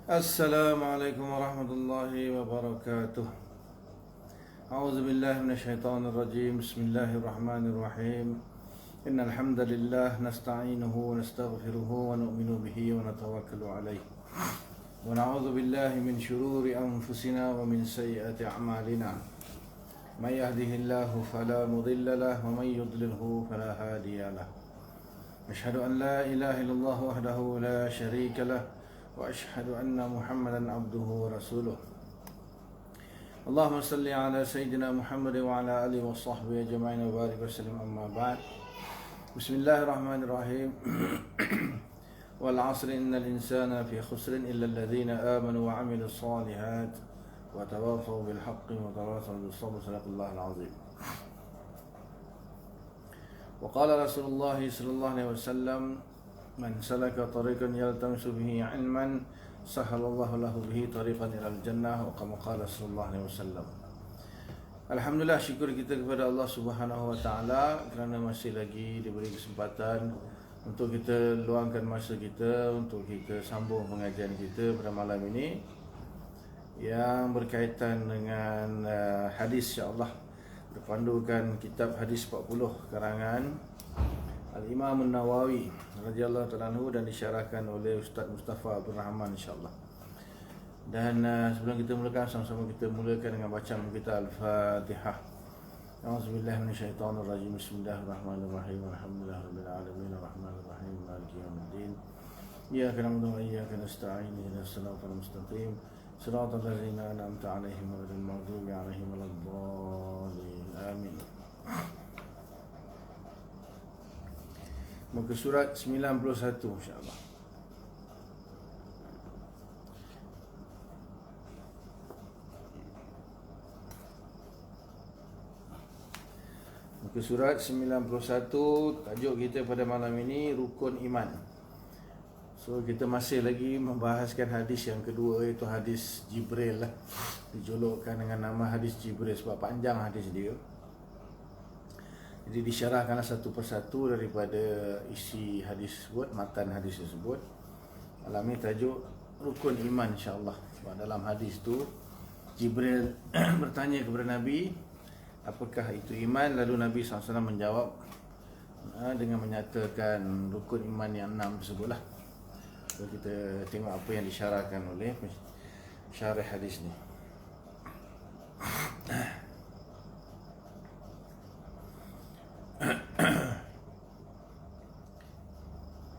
Assalamualaikum warahmatullahi wabarakatuh. A'udzu billahi minasyaitonir rajim. Bismillahirrahmanirrahim. Innal hamdalillah nasta'inuhu wa nastaghfiruhu wa nu'minu bihi wa natawakkalu alayh. Wa na'udzu billahi min shururi anfusina wa min sayyiati a'malina. May yahdihillahu fala mudilla lahu wa may yudlilhu fala hadiya lahu. Asyhadu an la ilaha illallah wahdahu la syarika lahu وأشهد أن محمدا عبده ورسوله اللهم صل على سيدنا محمد وعلى آله وصحبه أجمعين وبارك وسلم أما بعد بسم الله الرحمن الرحيم والعصر إن الإنسان في خسر إلا الذين آمنوا وعملوا الصالحات وتواصوا بالحق وتواصوا بالصبر صدق الله العظيم وقال رسول الله صلى الله عليه وسلم من سلك طريقا يلتمس به علما سهل الله له به طريقا إلى الجنة وكما قال صلى الله عليه وسلم. Alhamdulillah, syukur kita kepada Allah Subhanahu wa taala kerana masih lagi diberi kesempatan untuk kita luangkan masa kita untuk kita sambung pengajian kita pada malam ini yang berkaitan dengan hadis, insya-Allah berpandukan kitab hadis 40 karangan Al-Imam An-Nawawi radhiyallahu ta'ala anhu dan disyarahkan oleh Ustaz Mustafa Abdul Rahman, insya-Allah. Dan sebelum kita mulakan, sama-sama kita mulakan dengan bacaan kita Al-Fatihah. A'udzubillahi minasyaitonirrajim. Bismillahirrahmanirrahim. Alhamdulillahirabbil alamin arrahmanirrahim maliki yaumiddin. Iyyaka na'budu wa iyyaka nasta'in. Ihdinas siratal mustaqim. Shiratal ladzina an'amta 'alaihim ghairil maghdubi 'alaihim waladdallin. Amin. Muka surat 91, insya-Allah. Muka surat 91, tajuk kita pada malam ini rukun iman. So kita masih lagi membahaskan hadis yang kedua, iaitu hadis Jibril lah. Dijulukkan dengan nama hadis Jibril sebab panjang hadis dia. Jadi disyarahkanlah satu persatu daripada isi hadis tersebut, matan hadis tersebut. Malam ini tajuk rukun iman, insya-Allah. Sebab dalam hadis tu Jibril bertanya kepada Nabi, apakah itu iman? Lalu Nabi SAW menjawab dengan menyatakan rukun iman yang 6 tersebutlah. So kita tengok apa yang disyarahkan oleh syarah hadis ni.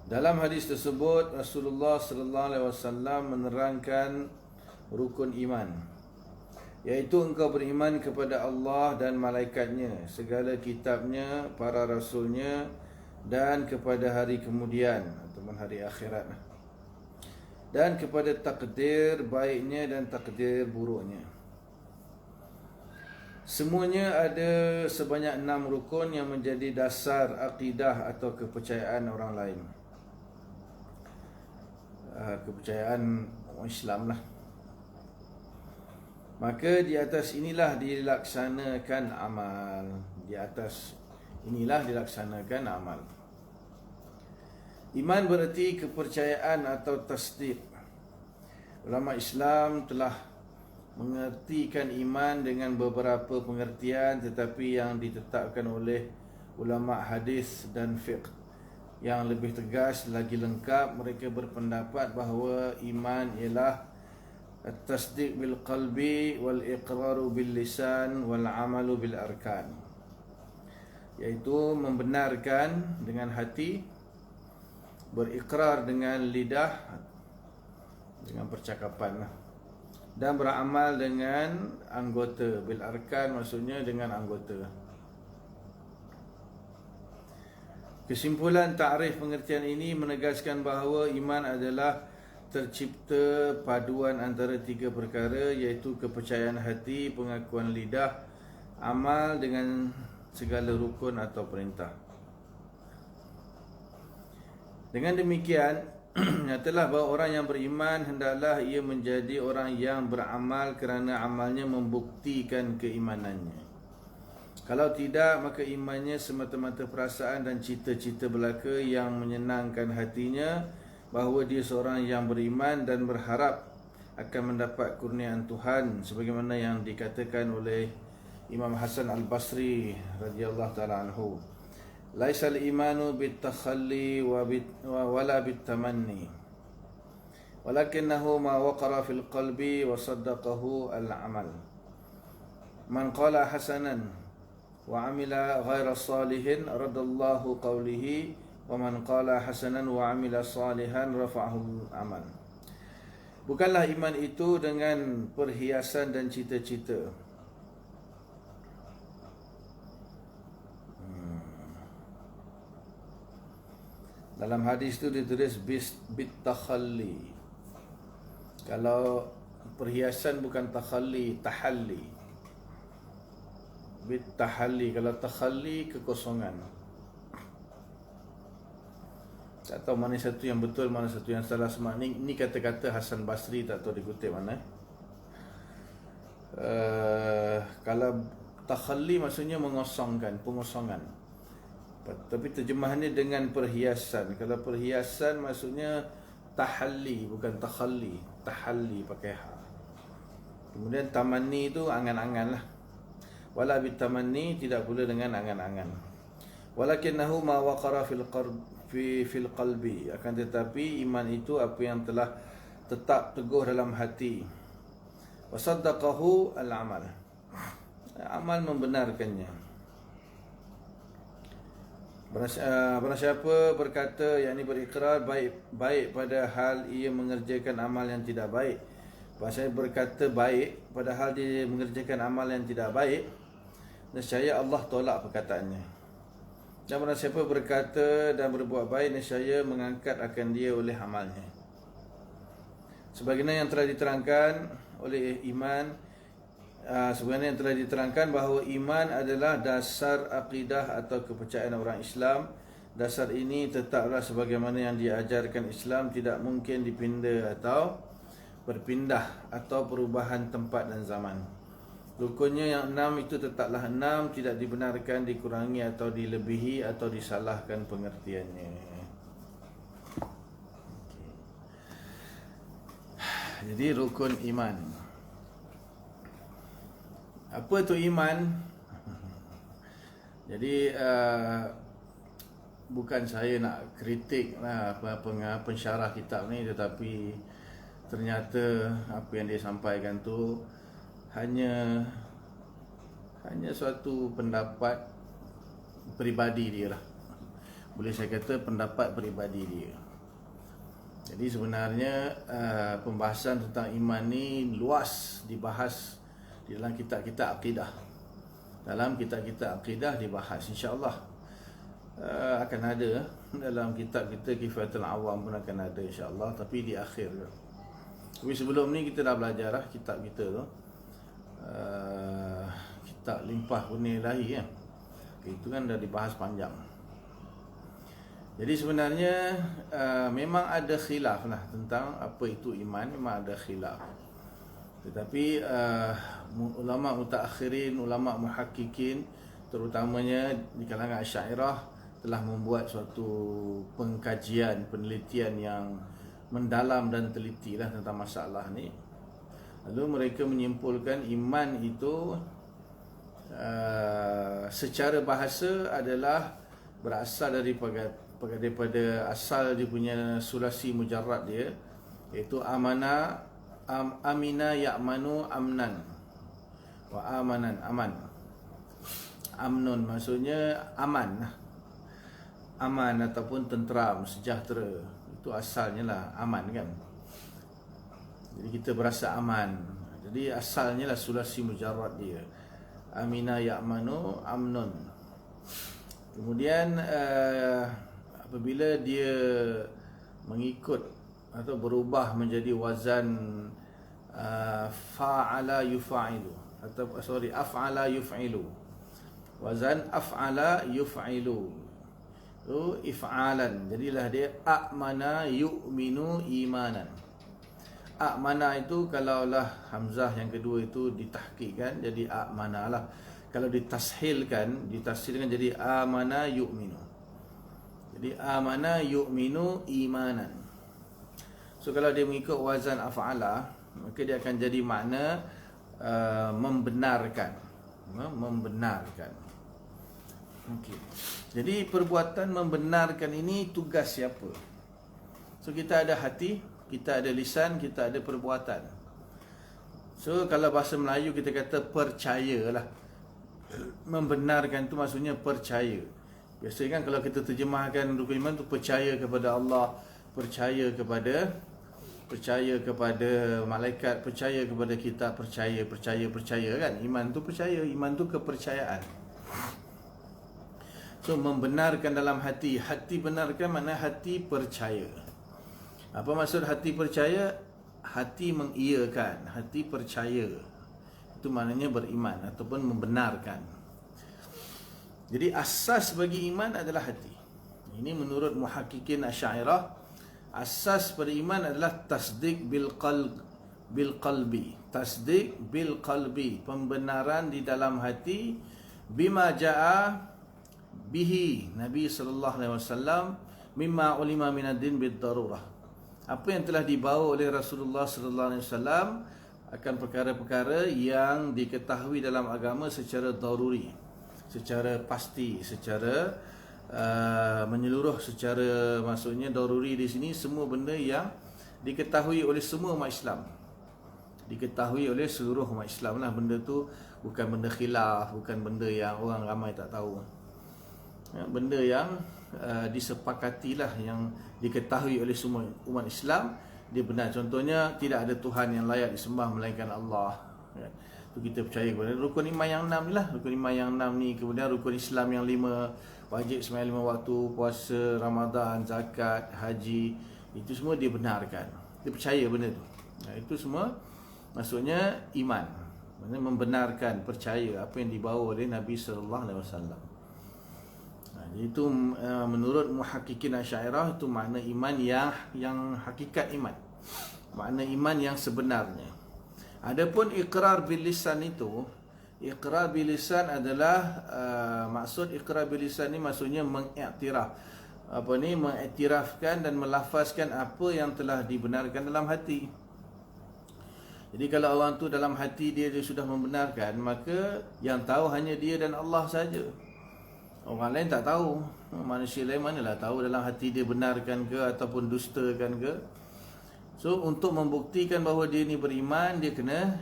Dalam hadis tersebut Rasulullah sallallahu alaihi wasallam menerangkan rukun iman, iaitu engkau beriman kepada Allah dan malaikatnya, segala kitabnya, para rasulnya, dan kepada hari kemudian ataupun hari akhirat, dan kepada takdir baiknya dan takdir buruknya. Semuanya ada sebanyak 6 rukun yang menjadi dasar akidah atau kepercayaan orang lain. Kepercayaan orang Islam lah. Maka di atas inilah dilaksanakan amal. Di atas inilah dilaksanakan amal. Iman berarti kepercayaan atau tasdik. Ulama Islam telah mengertikan iman dengan beberapa pengertian, tetapi yang ditetapkan oleh ulama hadis dan fiqh yang lebih tegas lagi lengkap, mereka berpendapat bahawa iman ialah at-tasdiq bil qalbi wal iqraru bil lisan wal amalu bil arkan, iaitu membenarkan dengan hati, berikrar dengan lidah, dengan percakapan, dan beramal dengan anggota. Bil arkan maksudnya dengan anggota. Kesimpulan takrif pengertian ini menegaskan bahawa iman adalah tercipta paduan antara 3 perkara, iaitu kepercayaan hati, pengakuan lidah, amal dengan segala rukun atau perintah. Dengan demikian, nyatalah bahawa orang yang beriman hendaklah ia menjadi orang yang beramal kerana amalnya membuktikan keimanannya. Kalau tidak, maka imannya semata-mata perasaan dan cita-cita belaka yang menyenangkan hatinya bahawa dia seorang yang beriman dan berharap akan mendapat kurniaan Tuhan sebagaimana yang dikatakan oleh Imam Hasan Al-Basri radhiyallahu taala anhu. Laisal imanu bitakhalli wala bitamanni walakinnahu ma waqara fil qalbi wa saddaqahu al-amal. Man qala hasanan wa amila ghaira salihin radallahu qawlihi wa man qala hasanan wa amila salihan rafa'ahu amal. Bukanlah iman itu dengan perhiasan dan cita-cita. Dalam hadis itu ditulis bit takhalli. Kalau perhiasan bukan takhalli, tahalli. Bit tahalli. Kalau takhalli, kekosongan. Tak tahu mana satu yang betul, mana satu yang salah. Semua ni kata-kata Hasan Basri, tak tahu dikutip mana. Kalau takhalli maksudnya mengosongkan, pengosongan. Tapi terjemahannya dengan perhiasan. Kalau perhiasan maksudnya tahalli, bukan takhalli. Tahalli pakai ha. Kemudian tamanni itu angan-angan lah. Wala bitamanni, tidak pula dengan angan-angan. Walakinnahu ma waqara fil qalbi, akan tetapi iman itu apa yang telah tetap teguh dalam hati. Wa saddaqahu al-amal, amal membenarkannya. Barang siapa berkata, yakni berikrar baik pada hal ia mengerjakan amal yang tidak baik. Bahasa berkata baik padahal dia mengerjakan amal yang tidak baik, nescaya Allah tolak perkataannya. Dan barang siapa berkata dan berbuat baik, nescaya mengangkat akan dia oleh amalnya. Sebagaimana yang telah diterangkan oleh iman, sebagaimana yang telah diterangkan bahawa iman adalah dasar akidah atau kepercayaan orang Islam. Dasar ini tetaplah sebagaimana yang diajarkan Islam, tidak mungkin dipindah atau berpindah atau perubahan tempat dan zaman. Rukunnya yang 6 itu tetaplah 6, tidak dibenarkan dikurangi atau dilebihi atau disalahkan pengertiannya. Jadi rukun iman. Apa tu iman? Jadi bukan saya nak kritik lah pensyarah kitab ni, tetapi ternyata apa yang dia sampaikan tu hanya suatu pendapat peribadi dia lah. Boleh saya kata pendapat peribadi dia. Jadi sebenarnya pembahasan tentang iman ni luas dibahas di dalam kitab-kitab akidah. Dalam kitab-kitab akidah dibahas, insya-Allah akan ada dalam kitab kita Kifayatul Awam pun akan ada insya-Allah, tapi di akhir. Tapi sebelum ni kita dah belajar lah kitab kita tu. Kitab Limpah Kurnia Ilahi kan. Itu kan dah dibahas panjang. Jadi sebenarnya memang ada khilaf lah tentang apa itu iman. Memang ada khilaf. Tetapi ulama mutaakhirin, ulama muhakkikin, terutamanya di kalangan Asy'ariyah, telah membuat suatu pengkajian, penelitian yang mendalam dan teliti lah tentang masalah ni. Lalu mereka menyimpulkan iman itu secara bahasa adalah berasal daripada asal dia punya sulasi mujarrad dia, iaitu amina ya'manu amnan wa amanan, aman. Amnun maksudnya aman ataupun tenteram, sejahtera. Itu asalnya lah aman kan. Jadi kita berasa aman. Jadi asalnya lah sulasi mujarrad dia. Amina ya'manu amnun. Kemudian apabila dia mengikut atau berubah menjadi wazan fa'ala yufa'ilu, atau af'ala yuf'ilu. Wazan af'ala yuf'ilu. Itu if'alan. Jadilah dia a'mana yu'minu imanan. A'mana itu kalaulah hamzah yang kedua itu ditahqiqkan jadi a'mana lah. Kalau ditashilkan jadi amana yu'minu. Jadi amana yu'minu imanan. So kalau dia mengikut wazan af'ala, maka dia akan jadi makna membenarkan. Membenarkan. Okey. Jadi perbuatan membenarkan ini tugas siapa? So kita ada hati, kita ada lisan, kita ada perbuatan. So kalau bahasa Melayu kita kata percayalah. Membenarkan tu maksudnya percaya. Biasanya kan kalau kita terjemahkan rukun iman tu percaya kepada Allah, percaya kepada malaikat, percaya kepada kita, percaya kan. Iman tu percaya, iman tu kepercayaan. So membenarkan dalam hati. Hati benarkan makna hati percaya. Apa maksud hati percaya? Hati mengiyakan, hati percaya. Itu maknanya beriman ataupun membenarkan. Jadi asas bagi iman adalah hati. Ini menurut muhakkikin Asy'ariyah, asas pada iman adalah tasdik bil qalbi. Tasdik bil qalbi, pembenaran di dalam hati, bima jaa bihi Nabi sallallahu alaihi wasallam mimma ulima minad-din bid darurah. Apa yang telah dibawa oleh Rasulullah sallallahu alaihi wasallam akan perkara-perkara yang diketahui dalam agama secara daruri, secara pasti, secara menyeluruh, secara maksudnya daruri di sini semua benda yang diketahui oleh semua umat Islam. Diketahui oleh seluruh umat Islam lah. Benda tu bukan benda khilaf, bukan benda yang orang ramai tak tahu. Benda yang disepakatilah, yang diketahui oleh semua umat Islam, dia benar. Contohnya tidak ada Tuhan yang layak disembah melainkan Allah. Itu kita percaya kepada rukun iman yang 6 ni lah. Rukun iman yang 6 ni. Kemudian rukun Islam yang 5, wajib sembahyang 5 waktu, puasa, Ramadan, zakat, haji, itu semua dia benarkan. Dia percaya benda tu. Itu semua maksudnya iman. Maksudnya membenarkan, percaya apa yang dibawa oleh Nabi sallallahu alaihi wasallam. Itu menurut muhakkikin Asy'ariyah, itu makna iman yang hakikat iman. Makna iman yang sebenarnya. Adapun iqrar bil lisan itu, iqrar bil lisan adalah maksud iqrar bil lisan ni maksudnya mengiktiraf. Mengiktirafkan dan melafazkan apa yang telah dibenarkan dalam hati. Jadi kalau orang tu dalam hati dia sudah membenarkan, maka yang tahu hanya dia dan Allah saja. Orang lain tak tahu. Manusia lain manalah tahu dalam hati dia benarkan ke ataupun dustakan ke. So untuk membuktikan bahawa dia ni beriman, dia kena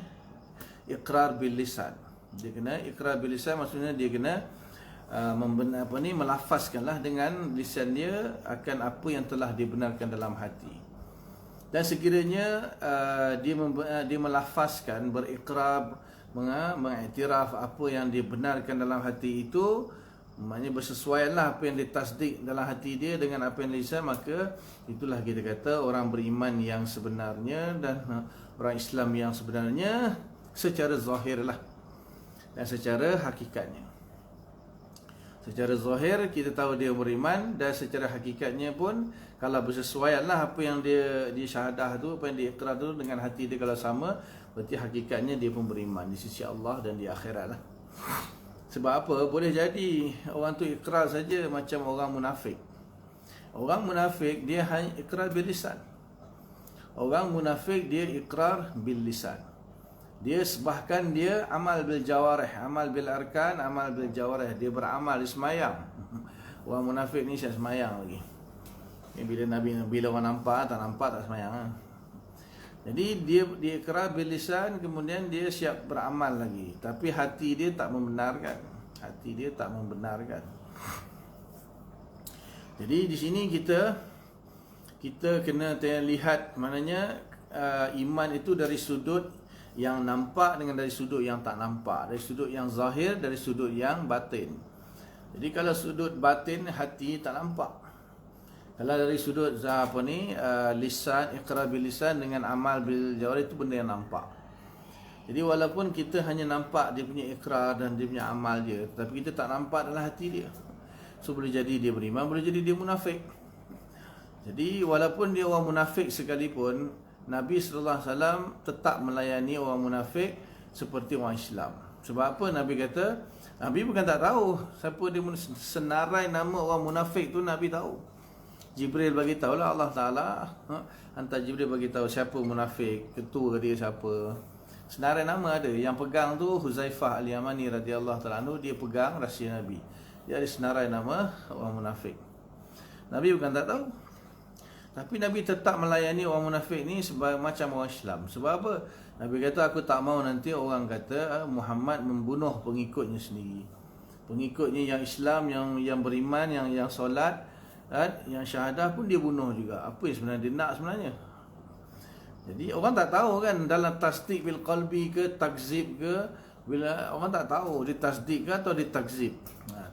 iqrar bil lisan. Dia kena iqrar bil lisan, maksudnya dia kena melafazkanlah dengan lisan dia akan apa yang telah dibenarkan dalam hati. Dan sekiranya dia melafazkan, berikrar, mengiktiraf apa yang dibenarkan dalam hati itu, maknanya bersesuaianlah apa yang ditasdik dalam hati dia dengan apa yang lisan, maka itulah kita kata orang beriman yang sebenarnya dan orang Islam yang sebenarnya secara zahir lah dan secara hakikatnya. Secara zahir kita tahu dia beriman, dan secara hakikatnya pun kalau bersesuaianlah apa yang dia syahadah tu, apa yang dia ikrar tu dengan hati dia kalau sama, berarti hakikatnya dia pun beriman di sisi Allah dan di akhirat lah. Sebab apa? Boleh jadi orang tu ikrar saja macam orang munafik. Orang munafik dia hanya ikrar bil lisan. Orang munafik dia ikrar bil lisan. Dia bahkan dia amal bil jawarih, amal bil arkan, amal bil jawarih. Dia beramal, dia semayang. Orang munafik ni siap semayang lagi. Bila orang nampak, tak nampak tak semayang. Jadi dia ikrar bil lisan, kemudian dia siap beramal lagi, tapi hati dia tak membenarkan. Hati dia tak membenarkan. Jadi di sini kita kena lihat, maknanya iman itu dari sudut yang nampak dengan dari sudut yang tak nampak, dari sudut yang zahir, dari sudut yang batin. Jadi kalau sudut batin, hati tak nampak. Kalau dari sudut lisan, iqrar bil lisan dengan amal bil jawarih, itu benda yang nampak. Jadi walaupun kita hanya nampak dia punya ikrar dan dia punya amal dia, tapi kita tak nampak dalam hati dia. So boleh jadi dia beriman, boleh jadi dia munafik. Jadi walaupun dia orang munafik sekalipun, Nabi sallallahu alaihi wasallam tetap melayani orang munafik seperti orang Islam. Sebab apa? Nabi kata, Nabi bukan tak tahu siapa dia, senarai nama orang munafik tu Nabi tahu. Jibril bagi tahu lah Allah Taala, hantar Jibril bagi tahu siapa munafik, ketua dia siapa. Senarai nama ada, yang pegang tu Huzaifah Al-Yamani radhiyallahu taala anhu, dia pegang rahsia Nabi. Dia ada senarai nama orang munafik. Nabi bukan tak tahu, tapi Nabi tetap melayani orang munafik ni sebagai macam orang Islam. Sebab apa? Nabi kata, aku tak mau nanti orang kata Muhammad membunuh pengikutnya sendiri. Pengikutnya yang Islam, yang beriman, yang solat, yang syahadah pun dia bunuh juga. Apa yang sebenarnya dia nak sebenarnya? Jadi orang tak tahu kan, dalam tasdik bil qalbi ke takzib ke, bila orang tak tahu dia tasdik ke atau dia takzib.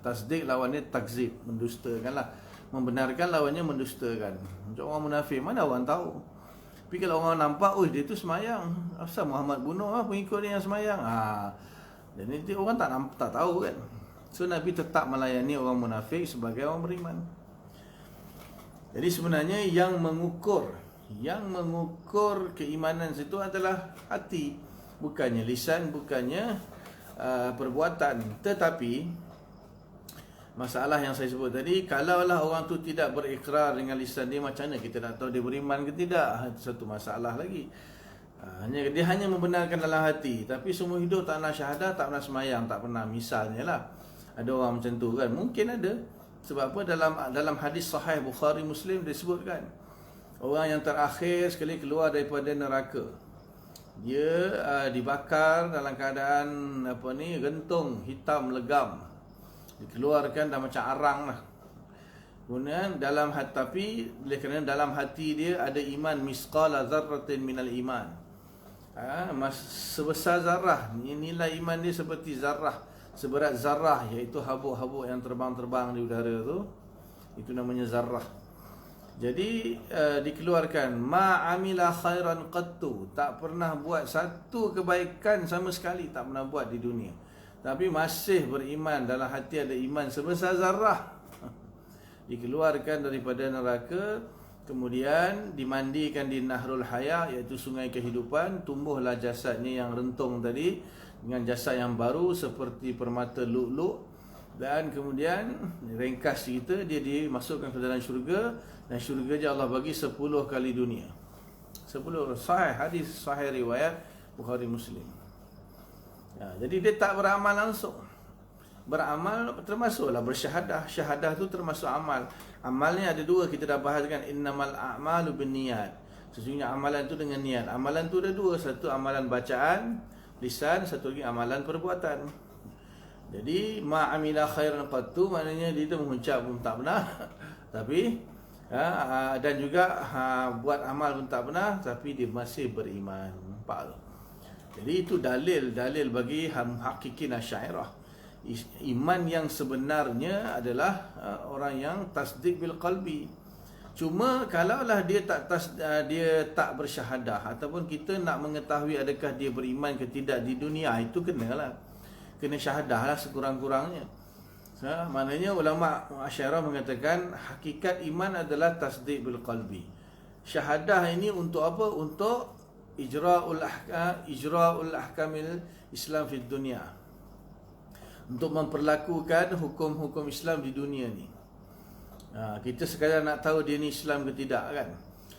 Tasdik lawannya takzib, mendustakan lah. Membenarkan lawannya mendustakan. Macam orang munafik, mana orang tahu? Tapi kalau orang nampak, oh dia tu semayang, asal Muhammad bunuh pengikut dia yang semayang. Dan itu orang tak tahu kan. So Nabi tetap melayani orang munafik sebagai orang beriman. Jadi sebenarnya yang mengukur keimanan itu adalah hati, bukannya lisan, bukannya perbuatan. Tetapi masalah yang saya sebut tadi, kalaulah orang tu tidak berikrar dengan lisan dia, macam mana kita nak tahu dia beriman ke tidak? Itu satu masalah lagi. Dia hanya membenarkan dalam hati, tapi semua hidup tak pernah syahadah, tak pernah semayang, tak pernah, misalnya lah. Ada orang macam tu kan? Mungkin ada. Sebab apa? Dalam hadis sahih Bukhari Muslim disebutkan, orang yang terakhir sekali keluar daripada neraka, dia dibakar dalam keadaan gentung hitam legam, dikeluarkan dah macam arang lah. Kemudian tapi oleh kerana dalam hati dia ada iman, misqala zarratin minal iman, sebesar zarah. Nilai iman dia seperti zarah, seberat zarah, iaitu habuk-habuk yang terbang-terbang di udara tu, itu namanya zarah. Jadi dikeluarkan, ma'amila khairan qattu, tak pernah buat satu kebaikan sama sekali, tak pernah buat di dunia, tapi masih beriman, dalam hati ada iman sebesar zarah. Dikeluarkan daripada neraka, kemudian dimandikan di Nahrul Haya, iaitu sungai kehidupan. Tumbuhlah jasadnya yang rentung tadi dengan jasad yang baru seperti permata lu'lu'. Dan kemudian ringkas cerita, dia dimasukkan ke dalam syurga, dan syurga je Allah bagi 10 kali dunia. 10 sahih, hadis sahih riwayat Bukhari Muslim. Jadi dia tak beramal langsung. Beramal termasuklah bersyahadah. Syahadah tu termasuk amal. Amalnya ada dua, kita dah bahas kan, innamal a'malu binniyat. Sesungguhnya amalan tu dengan niat. Amalan tu ada dua, satu amalan bacaan lisan, satu lagi amalan perbuatan. Jadi ma'amila khairan qattu, maknanya dia tu mengucap pun tak pernah tapi dan juga buat amal pun tak pernah, tapi dia masih beriman. Nampak tu? Jadi itu dalil bagi muhaqqiqin Asy'ariyah. Iman yang sebenarnya adalah orang yang tasdik bil qalbi. Cuma kalaulah dia tak bersyahadah, ataupun kita nak mengetahui adakah dia beriman ke tidak di dunia, itu kena syahadah lah sekurang-kurangnya. Maknanya ulama Asy'ariyah mengatakan hakikat iman adalah tasdik bil qalbi. Syahadah ini untuk apa? Untuk ijra'ul ahkamil Islam fid dunia, untuk memperlakukan hukum-hukum Islam di dunia ni. Kita sekadar nak tahu dia ni Islam ke tidak kan.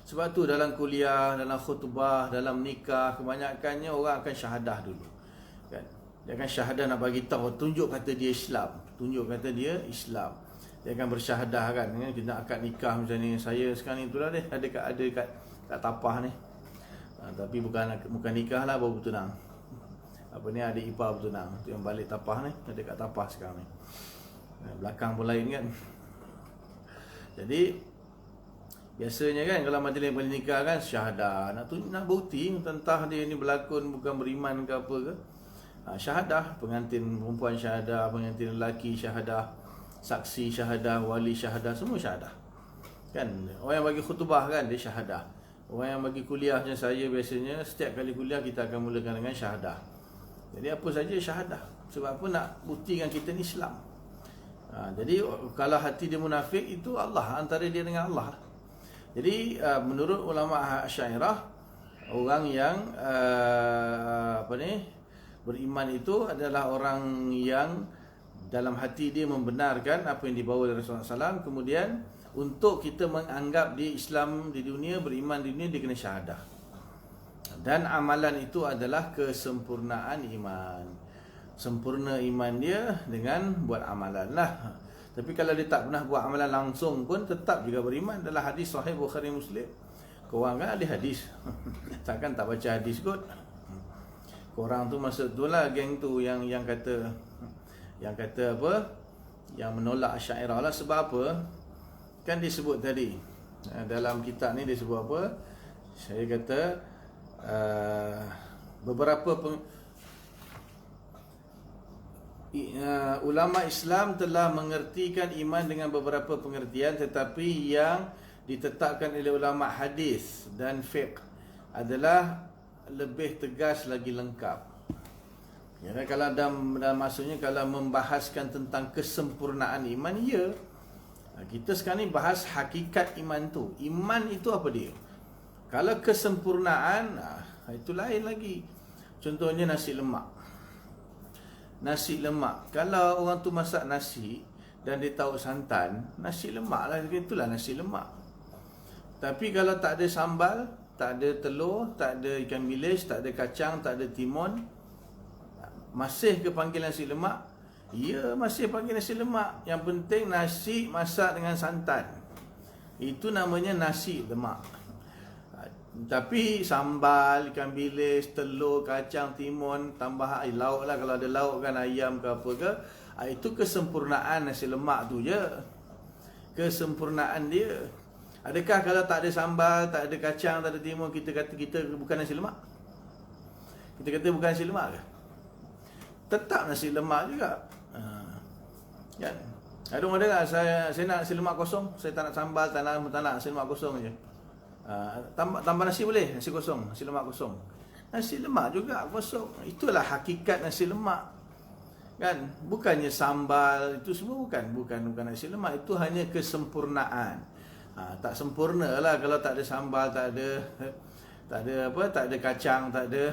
Sebab tu dalam kuliah, dalam khutbah, dalam nikah, kebanyakannya orang akan syahadah dulu kan. Dia akan syahadah nak bagi tahu, tunjuk kata dia Islam, tunjuk kata dia Islam. Dia akan bersyahadah kan. Kita nak akad nikah macam ni, saya sekarang ni itulah dia ada kat tapah ni. Tapi bukan nikah lah, baru bertunang. Adik ipar bertunang, tu yang balik tapah ni, ada kat tapah sekarang ni. Belakang pun lain kan. Jadi biasanya kan kalau majlis pernikah kan syahadah, nak bukti tentang dia ni berlakon bukan beriman ke apa ke. Syahadah, pengantin perempuan syahadah, pengantin lelaki syahadah, saksi syahadah, wali syahadah, semua syahadah kan. Orang yang bagi khutbah kan dia syahadah. Orang yang bagi kuliah macam saya, biasanya setiap kali kuliah kita akan mulakan dengan syahadah. Jadi apa saja syahadah. Sebab apa? Nak buktikan kita ni Islam. Jadi kalau hati dia munafik, itu Allah, antara dia dengan Allah. Jadi menurut ulama Asy'ariyah, orang yang beriman itu adalah orang yang dalam hati dia membenarkan apa yang dibawa oleh Rasulullah SAW, kemudian untuk kita menganggap dia Islam di dunia, beriman di dunia, dia kena syahadah. Dan amalan itu adalah kesempurnaan iman. Sempurna iman dia dengan buat amalan lah. Tapi kalau dia tak pernah buat amalan langsung pun tetap juga beriman. Dalam hadis sahih Bukhari Muslim, korang kan ada hadis takkan tak baca hadis kot. Korang tu maksud tu lah, geng tu yang kata apa, yang menolak Asy'ariyah lah. Sebab apa? Kan disebut tadi dalam kitab ni, dia sebut apa? Saya kata beberapa ulama Islam telah mengertikan iman dengan beberapa pengertian, tetapi yang ditetapkan oleh ulama hadis dan fiqh adalah lebih tegas lagi lengkap. Ya, kalau maksudnya kalau membahaskan tentang kesempurnaan iman, ya. Kita sekarang ni bahas hakikat iman tu. Iman itu apa dia? Kalau kesempurnaan, itu lain lagi. Contohnya nasi lemak. Nasi lemak, kalau orang tu masak nasi dan dia tahu santan, nasi lemak lah, itulah nasi lemak. Tapi kalau tak ada sambal, tak ada telur, tak ada ikan bilis, tak ada kacang, tak ada timun, masih ke panggil nasi lemak? Ya, masih panggil nasi lemak. Yang penting nasi masak dengan santan, itu namanya nasi lemak. Tapi sambal, ikan bilis, telur, kacang, timun, tambah lauk lah, kalau ada lauk kan, ayam ke apa ke, itu kesempurnaan nasi lemak tu je. Kesempurnaan dia. Adakah kalau tak ada sambal, tak ada kacang, tak ada timun, kita kata kita bukan nasi lemak? Kita kata bukan nasi lemak ke? Tetap nasi lemak juga. Kan? Ada orang dengar, saya nak nasi lemak kosong, saya tak nak sambal, tak nak nasi lemak kosong je. Tambah nasi boleh, nasi kosong, nasi lemak kosong. Nasi lemak juga kosong. Itulah hakikat nasi lemak. Kan? Bukannya sambal, itu semua bukan nasi lemak. Itu hanya kesempurnaan. Tak sempurna lah kalau tak ada sambal, tak ada kacang, tak ada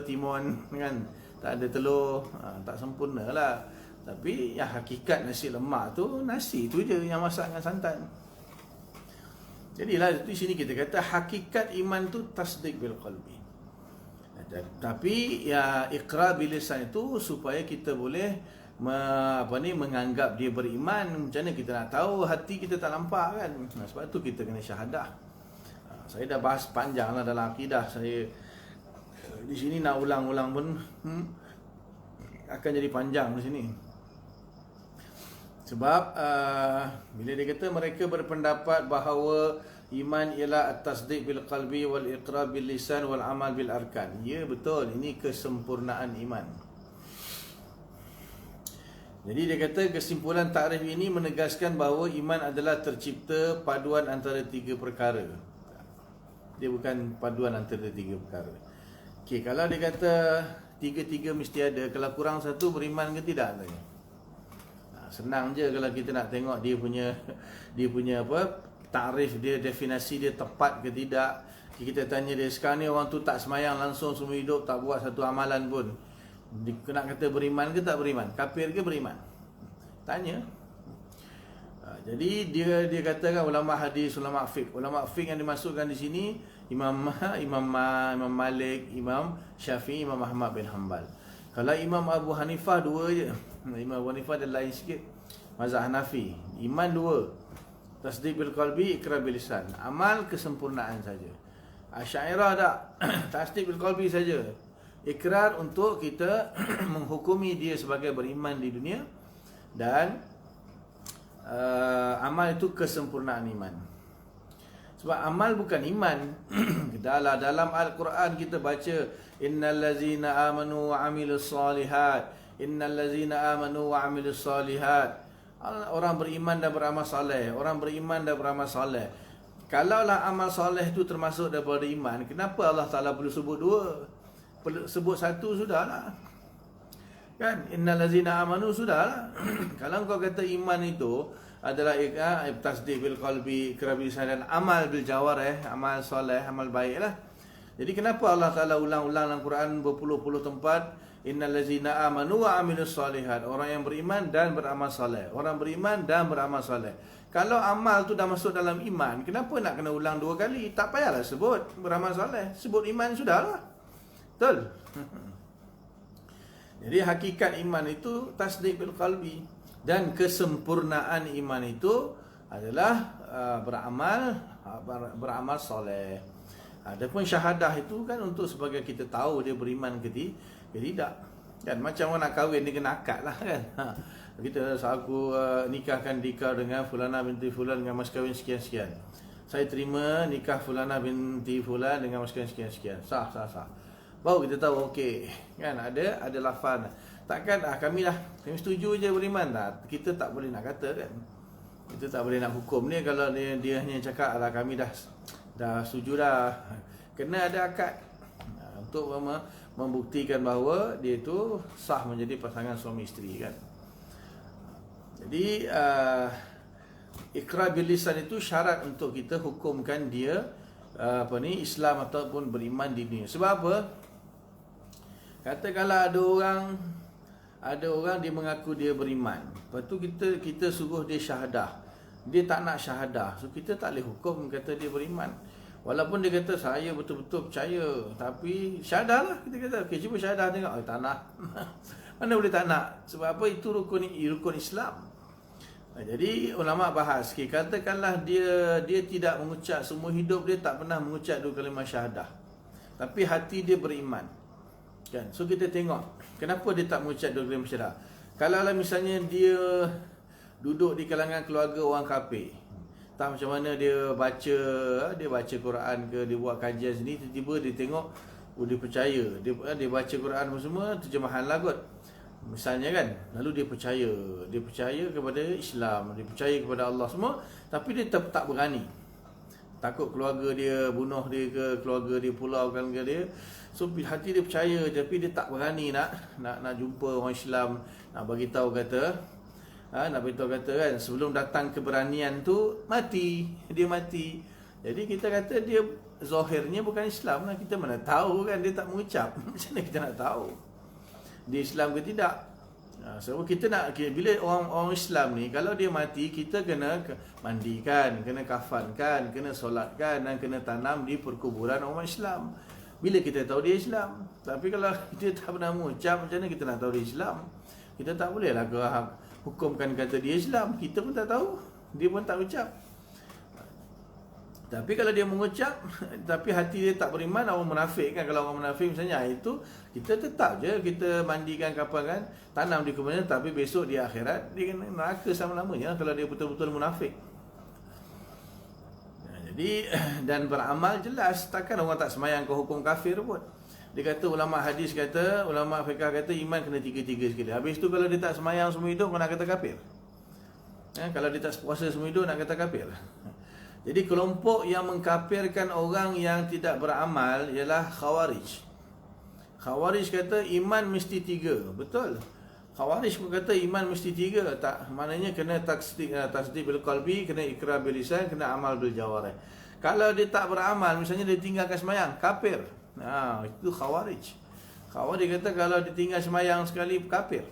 timun, kan? Tak ada telur, tak sempurna lah. Tapi yang hakikat nasi lemak tu, nasi tu je yang masak dengan santan. Jadilah di sini kita kata hakikat iman tu tasdik bil qalbi. Tapi ya iqrar bil lisan itu supaya kita boleh menganggap dia beriman. Macam mana kita nak tahu? Hati kita tak nampak kan. Sebab tu kita kena syahadah. Saya dah bahas panjang lah dalam akidah. Saya di sini nak ulang-ulang pun akan jadi panjang di sini. Sebab bila dia kata mereka berpendapat bahawa iman ialah at-tasdiq bil qalbi wal iqrar bil lisan wal amal bil arkan. Ya, betul, ini kesempurnaan iman. Jadi dia kata kesimpulan takrif ini menegaskan bahawa iman adalah tercipta paduan antara tiga perkara. Dia bukan paduan antara tiga perkara. Okey, kalau dia kata tiga-tiga mesti ada, kalau kurang satu beriman ke tidak tanya? Senang je kalau kita nak tengok dia punya apa, takrif dia, definisi dia tepat ke tidak. Kita tanya dia, sekarang ni orang tu tak semayang langsung semua hidup, tak buat satu amalan pun, dia nak kata beriman ke tak beriman? Kafir ke beriman? Tanya. Jadi dia katakan ulama hadis, ulama fiqh. Ulama fiqh yang dimasukkan di sini Imam Malik, Imam Syafi'i, Imam Ahmad bin Hanbal. Kalau Imam Abu Hanifah dua je. Imam Abu Hanifah dia lain sikit. Mazhab Hanafi, iman dua. Tasdiq bil qalbi, iqrar bil lisan. Amal kesempurnaan saja. Asy'ariyah tak. Tasdiq bil qalbi saja. Ikrar untuk kita menghukumi dia sebagai beriman di dunia, dan amal itu kesempurnaan iman. Sebab amal bukan iman. Dalam Al-Quran kita baca innal ladzina amanu wa amilus solihat, innal ladzina amanu wa amilus solihat. Orang beriman dan beramal soleh, orang beriman dan beramal soleh. Kalaulah amal soleh itu termasuk daripada iman, kenapa Allah Ta'ala perlu sebut dua? Sebut satu sudahlah. Kan? Innal ladzina amanu sudahlah. Kalau kau kata iman itu adalah tasdiq bil qalbi, iqrar bil lisan, dan amal bil jawarih, amal soleh, amal baiklah. Jadi kenapa Allah Ta'ala ulang-ulang dalam Quran berpuluh-puluh tempat, innal ladzina amanu wa amilus solihat, orang yang beriman dan beramal soleh, orang beriman dan beramal soleh. Kalau amal tu dah masuk dalam iman, kenapa nak kena ulang 2 kali? Tak payahlah sebut beramal soleh, sebut iman sudahlah. Betul? Jadi hakikat iman itu tasdik bil qalbi, dan kesempurnaan iman itu adalah beramal soleh. Adapun syahadah itu kan untuk sebagai kita tahu dia beriman ke tidak. Kan macam orang nak kahwin dia kena akad lah kan. Kita aku nikahkan Dika dengan Fulana binti Fulan dengan mas kahwin sekian-sekian. Saya terima nikah Fulana binti Fulan dengan mas kahwin sekian-sekian. Sah. Baru kita tahu okey. Kan ada lafaz. Takkan kami setuju je beriman tak. Kita tak boleh nak kata kan. Kita tak boleh nak hukum dia kalau dia hanya cakap kami dah setuju dah. Kena ada akad untuk membuktikan bahawa dia itu sah menjadi pasangan suami isteri kan. Jadi ikrar bil lisan itu syarat untuk kita hukumkan dia Islam ataupun beriman di dunia. Sebab apa? Katakanlah ada orang dia mengaku dia beriman. Lepas tu kita suruh dia syahadah. Dia tak nak syahadah. So kita tak boleh hukum kata dia beriman. Walaupun dia kata saya betul-betul percaya, tapi syahadah lah. Kita kata okey, cuba syahadah tengok. Tak nak. Mana boleh tak nak? Sebab apa? Itu rukun Islam. Jadi ulama bahas, katakanlah dia tidak mengucap, semua hidup dia tak pernah mengucap 2 kalimah syahadah, tapi hati dia beriman kan. So kita tengok kenapa dia tak mengucap 2 kalimah syahadah. Kalau misalnya dia duduk di kalangan keluarga orang kafir, tak macam mana dia baca Quran ke, dia buat kajian sini, tiba-tiba dia tengok dia percaya, dia baca Quran semua terjemahan lah kot misalnya kan, lalu dia percaya kepada Islam, dia percaya kepada Allah semua, tapi dia tak berani, takut keluarga dia bunuh dia ke, keluarga dia pulaukan ke dia. So hati dia percaya, tapi dia tak berani nak jumpa orang Islam, nak bagi tahu kata kan, sebelum datang keberanian tu dia mati. Jadi kita kata dia zahirnya bukan Islam lah. Kita mana tahu kan dia tak mengucap. Macam mana kita nak tahu dia Islam ke tidak? Sebab kita nak, bila orang Islam ni kalau dia mati, kita kena mandikan, kena kafankan, kena solatkan, dan kena tanam di perkuburan orang Islam. Bila kita tahu dia Islam. Tapi kalau kita tak pernah mengucap, macam mana kita nak tahu dia Islam? Kita tak boleh lah hukumkan kata dia Islam. Kita pun tak tahu, dia pun tak ucap. Tapi kalau dia mengucap tapi hati dia tak beriman, orang munafik kan. Kalau orang munafik misalnya, itu kita tetap je kita mandikan kapan kan, tanam di kuburan, tapi besok di akhirat dia kena neraka selama-lamanya kalau dia betul-betul munafik. Jadi dan beramal jelas, takkan orang tak semayang ke hukum kafir pun. Dia kata ulama hadis kata, ulama fiqh kata iman kena 3 sekali. Habis tu kalau dia tak semayang semua hidup, kau nak kata kafir. Kalau dia tak puasa semua hidup, nak kata kafir. Jadi kelompok yang mengkafirkan orang yang tidak beramal ialah Khawarij. Khawarij kata iman mesti 3. Betul. Khawarij pun kata iman mesti 3. Tak, maknanya kena tasdik bil qalbi, kena ikrar bil lisan, kena amal bil jawarih. Kalau dia tak beramal, misalnya dia tinggalkan sembahyang, kafir. Itu Khawarij. Khawarij kata kalau dia tinggal sembahyang sekali, kafir.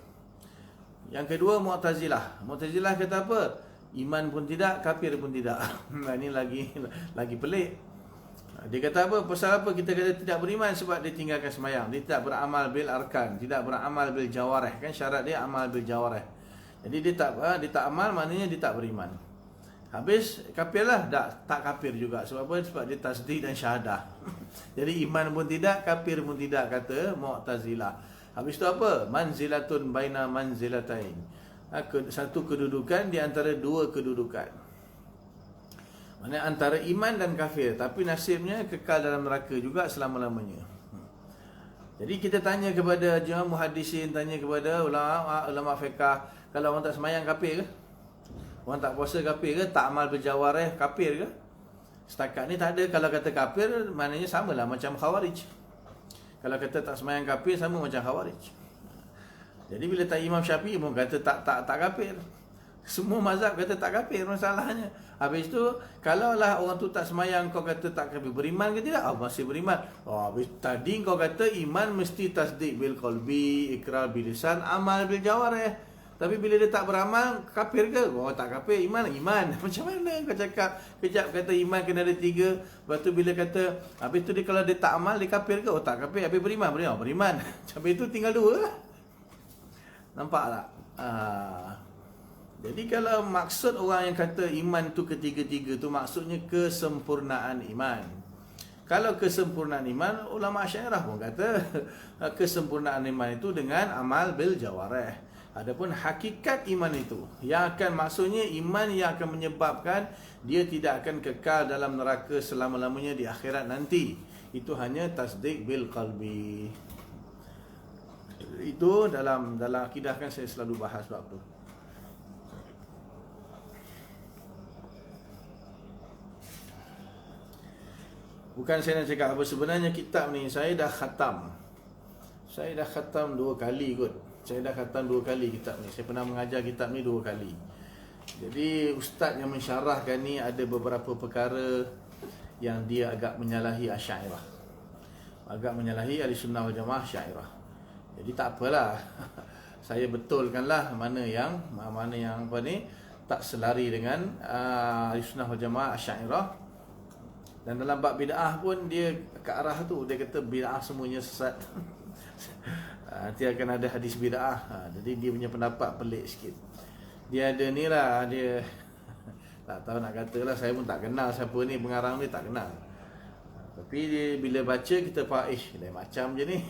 Yang kedua Mu'tazilah. Mu'tazilah kata apa? Iman pun tidak, kafir pun tidak. Ini lagi pelik. Dia kata apa? Pasal apa kita kata tidak beriman? Sebab dia tinggalkan sembahyang. Dia tidak beramal bil arkan, tidak beramal bil jawarih. Kan syarat dia amal bil jawarih. Jadi dia tak amal, maknanya dia tak beriman. Habis kafirlah, tak kafir juga. Sebab apa? Sebab dia tasdik dan syahadah. Jadi iman pun tidak, kafir pun tidak, kata Mu'tazilah. Habis tu apa? Manzilatun baina manzilatain. Satu kedudukan di antara 2 kedudukan. Maksudnya antara iman dan kafir, tapi nasibnya kekal dalam neraka juga selama-lamanya. Jadi kita tanya kepada jemaah muhaddisin, tanya kepada ulama fiqh, kalau orang tak semayang kafir ke? Orang tak puasa kafir ke? Tak amal berjawarih kafir ke? Setakat ni tak ada. Kalau kata kafir, maknanya samalah macam Khawarij. Kalau kata tak semayang kafir, sama macam Khawarij. Jadi bila tak Imam Syafi'i pun kata tak kafir. Semua mazhab kata tak kafir masalahnya. Habis tu kalaulah orang tu tak semayang, kau kata tak kafir, beriman ke tidak? Masih beriman. Habis tadi kau kata iman mesti tasdik bil qalbi, ikrar bil lisan, amal bil jawarih. Tapi bila dia tak beramal, kafir ke? Oh, tak kafir, iman. Macam mana kau cakap? Kejap kata iman kena ada 3. Lepas tu bila kata, habis tu dia kalau dia tak amal, dia kafir ke? Oh, tak kafir. Habis beriman. Habis tu tinggal 2 lah. Nampak tak? Jadi kalau maksud orang yang kata iman tu ketiga-tiga tu, maksudnya kesempurnaan iman. Kalau kesempurnaan iman, ulama Asy'ariyah pun kata kesempurnaan iman itu dengan amal bil jawarih. Adapun hakikat iman itu, yang akan maksudnya iman yang akan menyebabkan dia tidak akan kekal dalam neraka selama-lamanya di akhirat nanti. Itu hanya tasdik bil qalbi. Itu dalam akidah kan saya selalu bahas bab tu. Bukan saya nak cakap apa, sebenarnya kitab ni saya dah khatam. Saya dah khatam 2 kali kot. Saya dah khatam 2 kali kitab ni. Saya pernah mengajar kitab ni 2 kali. Jadi ustaz yang mensyarahkan ni ada beberapa perkara yang dia agak menyalahi Asy'ariyah. Agak menyalahi Ahlussunnah wal Jamaah Asy'ariyah. Jadi tak apalah. Saya betulkanlah mana yang apa ni tak selari dengan Ahlussunnah wal Jamaah Asy'ariyah. Dan dalam bab bid'ah pun dia ke arah tu. Dia kata bid'ah semuanya sesat. Nanti akan ada hadis bid'ah. Jadi dia punya pendapat pelik sikit. Dia ada ni lah, dia tak tahu nak kata lah. Saya pun tak kenal siapa ni, pengarang ni tak kenal. Tapi dia, bila baca kita faham, lain macam je ni.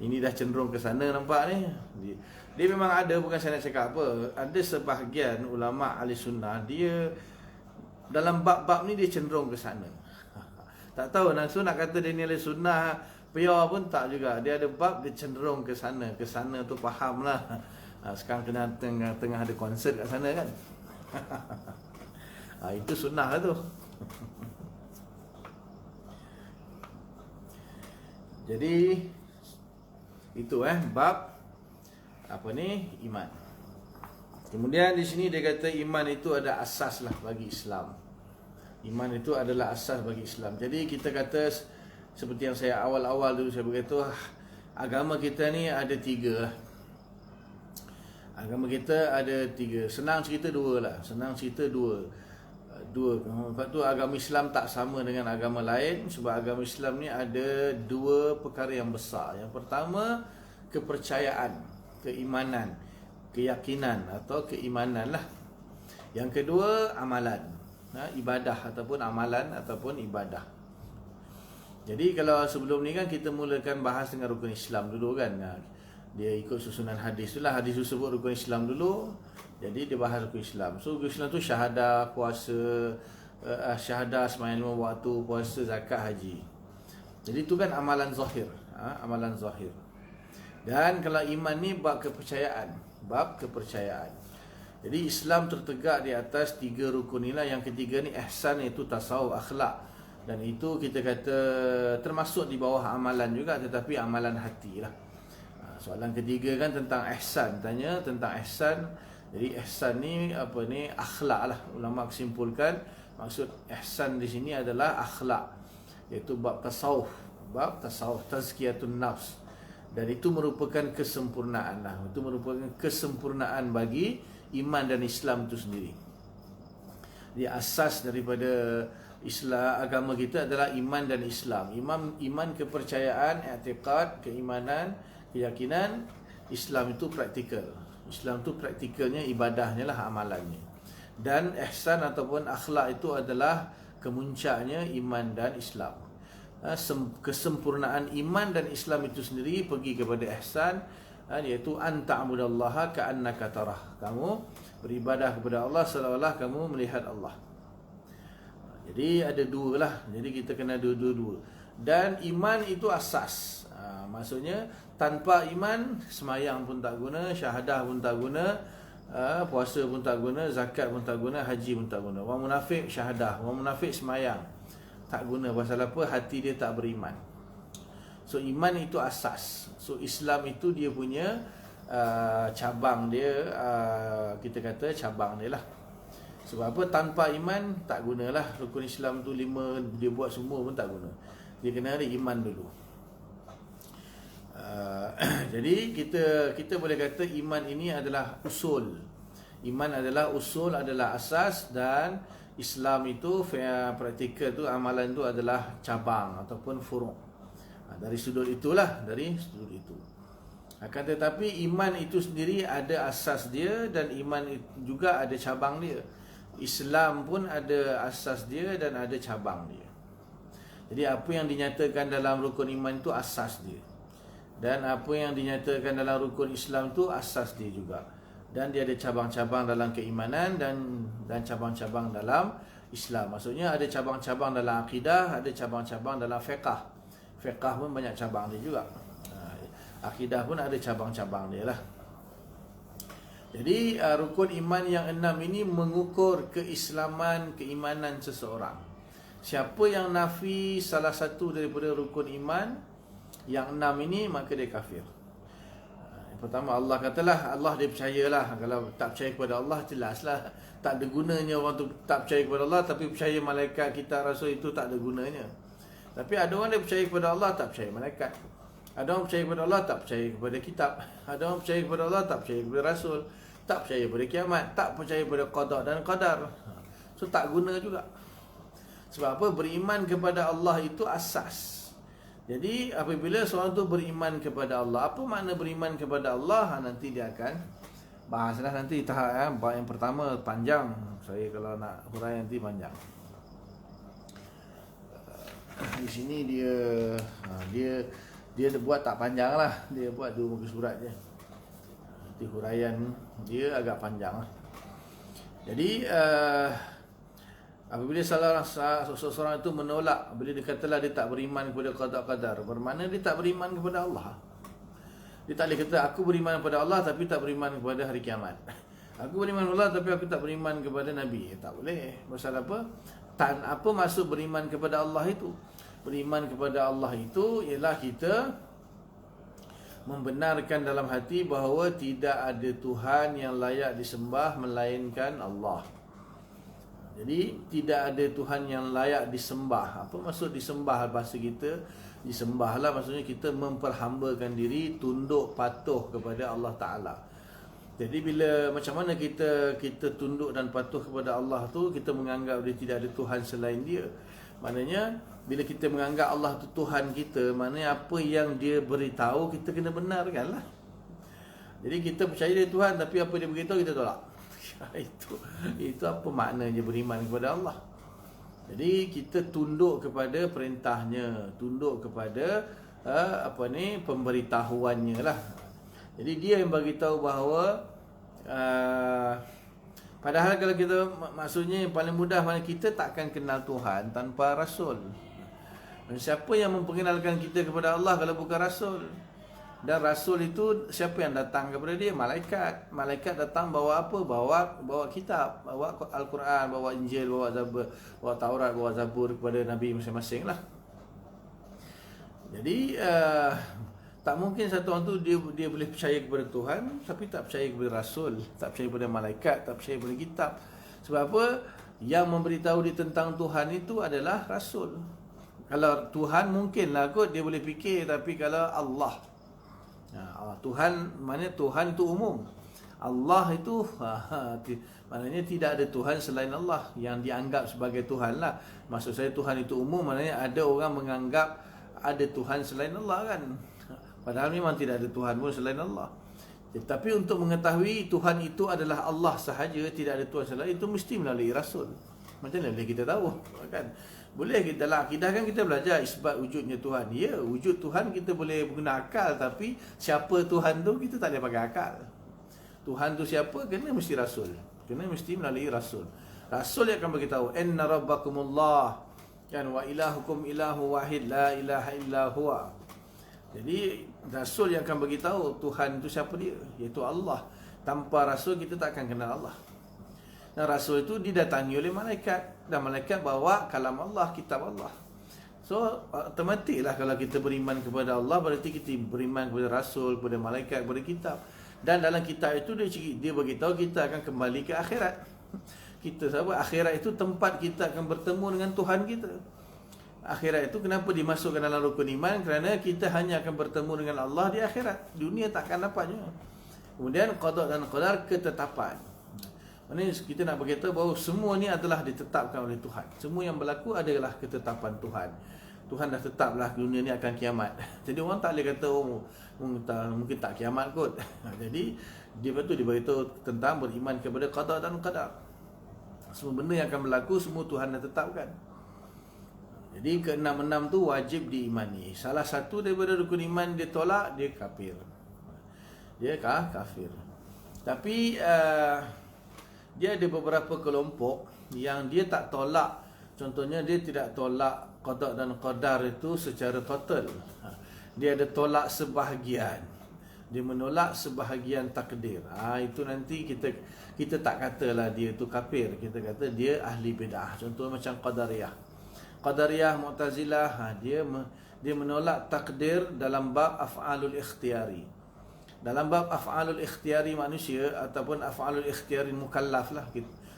Ini dah cenderung ke sana nampak ni. Dia memang ada, bukan saya nak cakap apa. Ada sebahagian ulama' ahli sunnah, dia dalam bab-bab ni dia cenderung ke sana. Tak tahu langsung nak kata dia ni ahli sunnah pure pun tak juga. Dia ada bab dia cenderung ke sana. Ke sana tu faham lah. Sekarang kena tengah ada konsert kat sana kan. Itu sunnah lah tu. Jadi itu bab apa ni, iman. Kemudian di sini dia kata iman itu ada asas lah bagi Islam. Iman itu adalah asas bagi Islam. Jadi kita kata seperti yang saya awal-awal dulu saya berkata, agama kita ni ada 3 lah. Agama kita ada 3. Senang cerita 2 lah. Lepas tu agama Islam tak sama dengan agama lain. Sebab agama Islam ni ada 2 perkara yang besar. Yang pertama, kepercayaan, keimanan, keyakinan atau keimanan lah. Yang kedua, amalan, ibadah ataupun amalan ataupun ibadah. Jadi kalau sebelum ni kan kita mulakan bahas dengan rukun Islam dulu kan. Dia ikut susunan hadis tu lah. Hadis tu sebut rukun Islam dulu, jadi dia bahas rukun Islam. So rukun Islam tu syahadah, puasa, syahadah, sembahyang 5 waktu, puasa, zakat, haji. Jadi itu kan amalan zahir, amalan zahir. Dan kalau iman ni bab kepercayaan. Jadi Islam tertegak di atas 3 rukun inilah. Yang ketiga ni ihsan, iaitu tasawuf, akhlak. Dan itu kita kata termasuk di bawah amalan juga, tetapi amalan hati lah. Soalan ketiga kan tentang ihsan, tanya tentang ihsan. Jadi ihsan ni apa ni, akhlak lah. Ulama kesimpulkan maksud ihsan di sini adalah akhlak, iaitu bab tasawuf, tazkiyatun nafs. Dan itu merupakan kesempurnaan lah. Itu merupakan kesempurnaan bagi iman dan Islam itu sendiri. Jadi asas daripada Islam, agama kita adalah iman dan Islam. Iman kepercayaan, i'tiqad, keimanan, keyakinan. Islam itu praktikal. Islam itu praktikalnya, ibadahnya lah, amalannya. Dan ihsan ataupun akhlak itu adalah kemuncaknya iman dan Islam. Kesempurnaan iman dan Islam itu sendiri pergi kepada ihsan, iaitu anta'budallaha ka'annaka tarah. Kamu beribadah kepada Allah seolah-olah kamu melihat Allah. Jadi ada 2 lah. Jadi kita kena dua-dua. Dan iman itu asas. Maksudnya tanpa iman, semayang pun tak guna, syahadah pun tak guna, puasa pun tak guna, zakat pun tak guna, haji pun tak guna. Orang munafik syahadah, orang munafik semayang, tak guna. Pasal apa? Hati dia tak beriman. So iman itu asas. So Islam itu dia punya cabang dia, kita kata cabang dia lah. Sebab apa? Tanpa iman tak gunalah. Rukun Islam tu 5 dia buat semua pun tak guna. Dia kena ada iman dulu. Jadi kita boleh kata iman ini adalah usul. Iman adalah usul, adalah asas, dan Islam itu praktikal tu, amalan tu adalah cabang ataupun furu'. Dari sudut itulah, dari sudut itu. Akan tetapi iman itu sendiri ada asas dia, dan iman juga ada cabang dia. Islam pun ada asas dia dan ada cabang dia. Jadi apa yang dinyatakan dalam rukun iman itu asas dia, dan apa yang dinyatakan dalam rukun Islam tu asas dia juga. Dan dia ada cabang-cabang dalam keimanan dan cabang-cabang dalam Islam. Maksudnya ada cabang-cabang dalam akidah, ada cabang-cabang dalam fiqh. Fiqh pun banyak cabang dia juga. Akidah pun ada cabang-cabang dia lah. Jadi rukun iman yang 6 ini mengukur keislaman, keimanan seseorang. Siapa yang nafi salah satu daripada rukun iman yang 6 ini, maka dia kafir. Pertama, Allah katalah, Allah dia percayalah. Kalau tak percaya kepada Allah, jelaslah tak ada gunanya orang tu tak percaya kepada Allah, tapi percaya malaikat, kitab, rasul, itu tak ada gunanya. Tapi ada orang dia percaya kepada Allah, tak percaya malaikat. Ada orang percaya kepada Allah, tak percaya kepada kitab. Ada orang percaya kepada Allah, tak percaya kepada rasul, tak percaya kepada kiamat, tak percaya kepada qada dan qadar. So tak guna juga. Sebab apa? Beriman kepada Allah itu asas. Jadi apabila seorang tu beriman kepada Allah, apa makna beriman kepada Allah? Nanti dia akan bahaslah nanti tahap yang pertama panjang. Saya kalau nak huraian nanti panjang. Di sini dia buat tak panjang lah. Dia buat 2 muka surat je. Nanti huraian dia agak panjang lah. Jadi apabila seseorang itu menolak, bila dia katalah dia tak beriman kepada qada qadar, bermakna dia tak beriman kepada Allah. Dia tak boleh kata aku beriman kepada Allah tapi tak beriman kepada hari kiamat. Aku beriman kepada Allah tapi aku tak beriman kepada Nabi. Tak boleh. Pasal apa? Apa maksud beriman kepada Allah itu? Beriman kepada Allah itu ialah kita membenarkan dalam hati bahawa tidak ada Tuhan yang layak disembah melainkan Allah. Jadi tidak ada Tuhan yang layak disembah. Apa maksud disembah bahasa kita? Disembahlah maksudnya kita memperhambakan diri, tunduk patuh kepada Allah Ta'ala. Jadi bila macam mana kita tunduk dan patuh kepada Allah tu, kita menganggap dia tidak ada Tuhan selain dia. Maknanya bila kita menganggap Allah tu Tuhan kita, maknanya apa yang dia beritahu kita kena benarkan lah. Jadi kita percaya dia Tuhan, tapi apa dia beritahu kita tolak. Itu apa maknanya beriman kepada Allah. Jadi kita tunduk kepada perintahnya, tunduk kepada pemberitahuannya lah. Jadi dia yang bagi tahu bahawa padahal kalau kita, maksudnya yang paling mudah, mana kita takkan kenal Tuhan tanpa rasul. Dan siapa yang memperkenalkan kita kepada Allah kalau bukan rasul? Dan rasul itu siapa yang datang kepada dia? Malaikat. Malaikat datang bawa apa? Bawa kitab, bawa Al-Quran, bawa Injil, bawa Zabur, bawa Taurat, bawa Zabur kepada Nabi masing-masing lah. Jadi tak mungkin satu orang tu dia boleh percaya kepada Tuhan tapi tak percaya kepada rasul, tak percaya kepada malaikat, tak percaya kepada kitab. Sebab apa? Yang memberitahu dia tentang Tuhan itu adalah rasul. Kalau Tuhan mungkinlah kot dia boleh fikir, tapi kalau Allah, Tuhan, maknanya Tuhan itu umum. Allah itu maknanya tidak ada Tuhan selain Allah yang dianggap sebagai Tuhan lah. Maksud saya Tuhan itu umum, maknanya ada orang menganggap ada Tuhan selain Allah kan. Padahal memang tidak ada Tuhan pun selain Allah. Tetapi untuk mengetahui Tuhan itu adalah Allah sahaja, tidak ada Tuhan selain, itu mesti melalui rasul. Macam mana boleh kita tahu kan? Boleh kita dalam akidah kan kita belajar isbat wujudnya Tuhan. Ya, wujud Tuhan kita boleh guna akal, tapi siapa Tuhan tu kita tak boleh pakai akal. Tuhan tu siapa? Kena mesti rasul. Kena mesti melalui rasul. Rasul yang akan beritahu inna rabbakumullah kan wa ilahukum ilahu wahid la ilaha illa huwa. Jadi rasul yang akan beritahu Tuhan itu siapa dia, iaitu Allah. Tanpa rasul kita tak akan kenal Allah. Dan rasul itu didatangi oleh malaikat, dan malaikat bawa kalam Allah, kitab Allah. So otomatik lah kalau kita beriman kepada Allah, berarti kita beriman kepada rasul, kepada malaikat, kepada kitab. Dan dalam kitab itu dia beritahu kita akan kembali ke akhirat. Kita sahabat, akhirat itu tempat kita akan bertemu dengan Tuhan kita. Akhirat itu kenapa dimasukkan dalam rukun iman? Kerana kita hanya akan bertemu dengan Allah di akhirat. Dunia takkan dapatnya. Kemudian qada dan qadar, ketetapan. Maksudnya kita nak berkata bahawa semua ni adalah ditetapkan oleh Tuhan. Semua yang berlaku adalah ketetapan Tuhan. Tuhan dah tetaplah dunia ni akan kiamat. Jadi orang tak boleh kata mungkin tak kiamat kot. Jadi dia betul dia beritahu tentang beriman kepada qada dan qadar. Semua benda yang akan berlaku semua Tuhan dah tetapkan. Jadi ke-6 tu wajib diimani. Salah satu daripada rukun iman dia tolak, dia kafir. Dia kafir. Tapi dia ada beberapa kelompok yang dia tak tolak. Contohnya dia tidak tolak qada dan qadar itu secara total. Dia ada tolak sebahagian. Dia menolak sebahagian takdir. Itu nanti kita tak katalah dia tu kafir. Kita kata dia ahli bid'ah. Contoh macam Qadariyah. Qadariyah, Mu'tazilah, dia menolak takdir dalam bab af'alul ikhtiyari. Dalam bab af'alul ikhtiyari manusia ataupun af'alul ikhtiyari mukallaf lah.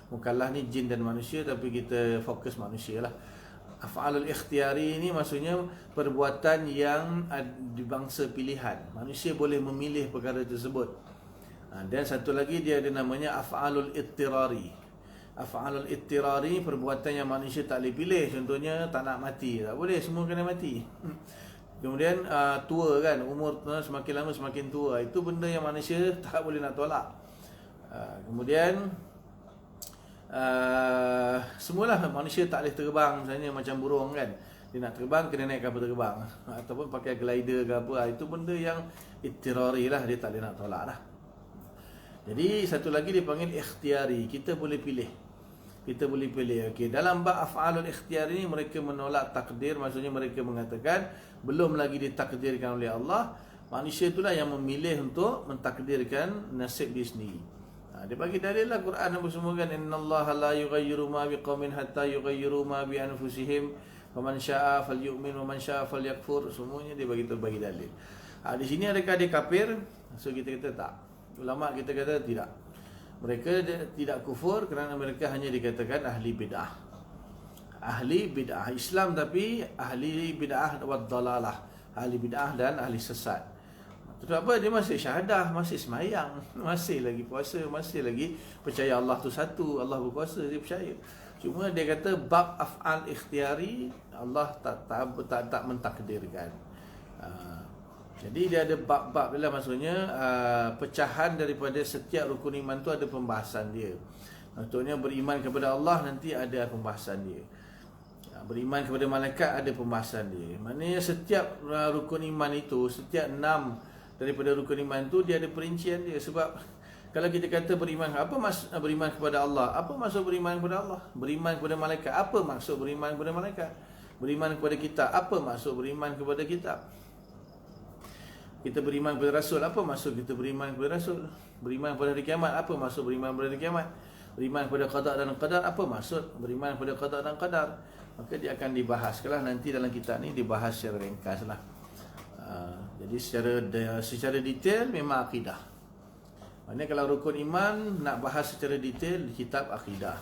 Mukallaf ni jin dan manusia, tapi kita fokus manusia lah. Af'alul ikhtiyari ni maksudnya perbuatan yang di bangsa pilihan. Manusia boleh memilih perkara tersebut. Dan satu lagi dia ada namanya af'alul ittirari. Af'alul ittirari, perbuatan yang manusia tak boleh pilih. Contohnya tak nak mati, tak boleh, semua kena mati. Kemudian tua kan, umur semakin lama semakin tua. Itu benda yang manusia tak boleh nak tolak. Kemudian semualah manusia tak boleh terbang. Misalnya macam burung kan, dia nak terbang kena naik kapal terbang ataupun pakai glider ke apa. Itu benda yang ittirari lah, dia tak boleh nak tolak lah. Jadi satu lagi dipanggil ikhtiyari. Kita boleh pilih. Kita boleh pilih. Okey, dalam bab af'alul ikhtiyari ni mereka menolak takdir. Maksudnya mereka mengatakan belum lagi ditakdirkan oleh Allah, manusia itulah yang memilih untuk mentakdirkan nasib dia sendiri. Dia bagi dalil lah Quran apa semua kan, innallaha la yughayyiru ma biqaumin hatta yughayyiru ma bi anfusihim faman syaa'a falyu'min wa man syaa'a falyakfur. Semuanya dia bagi dalil. Di sini adakah dia kafir? So kita kata tak. Ulama kita kata tidak. Mereka tidak kufur kerana mereka hanya dikatakan ahli bid'ah. Ahli bid'ah Islam, tapi ahli bid'ah wad dalalah. Ahli bid'ah dan ahli sesat. Terus apa? Dia masih syahadah, masih semayang, masih lagi puasa, masih lagi percaya Allah tu satu, Allah berkuasa, dia percaya. Cuma dia kata bab af'al ikhtiyari Allah tak mentakdirkan. Jadi dia ada bab-bab lah, maksudnya pecahan daripada setiap rukun iman tu ada pembahasan dia. Contohnya beriman kepada Allah nanti ada pembahasan dia. Beriman kepada malaikat ada pembahasan dia. Maknanya setiap rukun iman itu, setiap 6 daripada rukun iman tu dia ada perincian dia. Sebab kalau kita kata beriman, apa maksud beriman kepada Allah? Apa maksud beriman kepada Allah? Beriman kepada malaikat, apa maksud beriman kepada malaikat? Beriman kepada kitab, apa maksud beriman kepada kitab? Kita beriman kepada Rasul, apa maksud kita beriman kepada Rasul? Beriman kepada hari kiamat, apa maksud beriman kepada hari kiamat? Beriman kepada qada dan qadar, apa maksud beriman kepada qada dan qadar? Maka dia akan dibahas. Kalau nanti dalam kitab ni dibahas secara ringkas lah. Jadi secara detail memang akidah. Maknanya kalau rukun iman nak bahas secara detail di kitab akidah.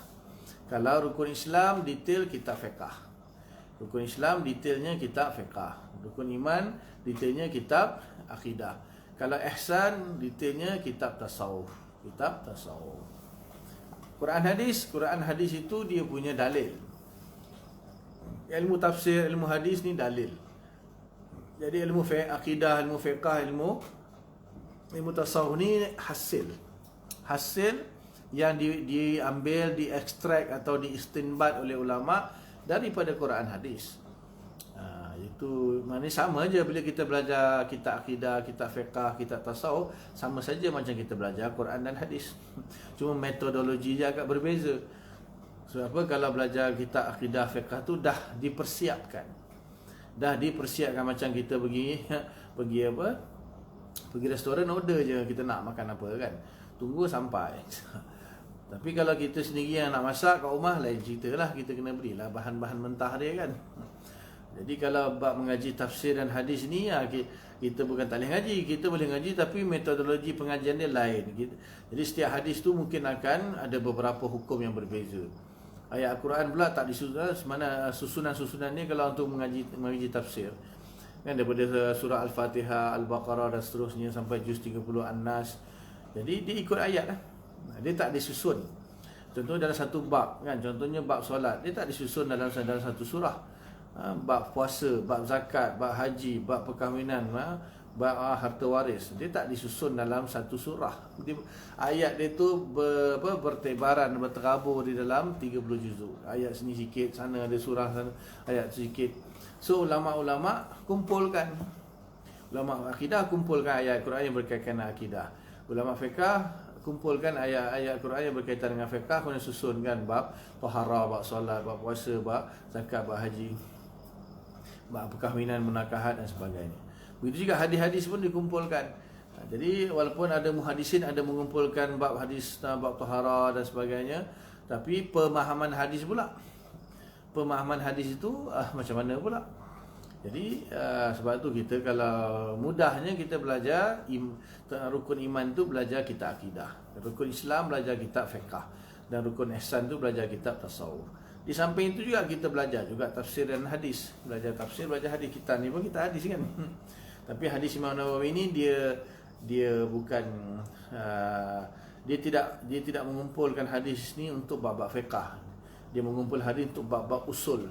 Kalau rukun Islam detail kitab fiqh. Rukun Islam detailnya kitab fiqh. Rukun iman detailnya kitab akidah. Kalau ihsan detailnya kitab tasawuf. Kitab tasawuf. Quran hadis itu dia punya dalil. Ilmu tafsir, ilmu hadis ni dalil. Jadi ilmu akidah, ilmu fiqh, ilmu tasawuf ni hasil yang diambil, diekstrak atau diistinbat oleh ulama daripada Quran hadis. Itu maknanya sama aja bila kita belajar kitab akidah, kitab fiqh, kitab tasawuf, sama saja macam kita belajar Quran dan hadis. Cuma metodologi dia agak berbeza. Sebab apa? Kalau belajar kitab akidah fiqh tu dah dipersiapkan. Macam kita pergi apa? Pergi restoran order je kita nak makan apa kan. Tunggu sampai. Tapi kalau kita sendiri yang nak masak kat rumah lain ceritalah, kita kena berilah bahan-bahan mentah dia kan. Jadi kalau bab mengaji tafsir dan hadis ni kita bukan tak boleh ngaji, kita boleh ngaji tapi metodologi pengajian dia lain. Jadi setiap hadis tu mungkin akan ada beberapa hukum yang berbeza. Ayat Al-Quran pula tak disusun. Mana susunan-susunan ni kalau untuk mengaji tafsir kan, daripada surah Al-Fatihah, Al-Baqarah dan seterusnya sampai juz 30 An-Nas. Jadi dia ikut ayat lah. Dia tak disusun. Contohnya dalam satu bab kan, contohnya bab solat, dia tak disusun dalam satu surah. Bab puasa, bab zakat, bab haji, bab perkahwinan, bab harta waris, dia tak disusun dalam satu surah. Ayat dia tu bertebaran, berterabur di dalam 30 juzuk. Ayat sini sikit, sana ada surah, sana ayat sikit. So ulama-ulama kumpulkan, ulama akidah kumpulkan ayat Quran yang berkaitan dengan akidah. Ulama fiqh kumpulkan ayat-ayat Quran yang berkaitan dengan fiqh, kemudian susunkan bab taharah, bab solat, bab puasa, bab zakat, bab haji, bab perkahwinan, menakahat dan sebagainya. Begitu juga hadis-hadis pun dikumpulkan. Jadi walaupun ada muhadisin ada mengumpulkan bab hadis, bab taharah dan sebagainya, tapi pemahaman hadis pula, pemahaman hadis itu macam mana pula. Jadi sebab tu kita kalau mudahnya kita belajar rukun iman tu belajar kitab akidah, rukun Islam belajar kitab fiqh, dan rukun ihsan tu belajar kitab tasawuf. Di samping itu juga kita belajar juga tafsir dan hadis, belajar tafsir, belajar hadis. Kita ni pun kita hadis kan. Tapi hadis Imam Nawawi ni dia bukan dia tidak mengumpulkan hadis ni untuk bab-bab fiqh. Dia mengumpul hadis untuk bab-bab usul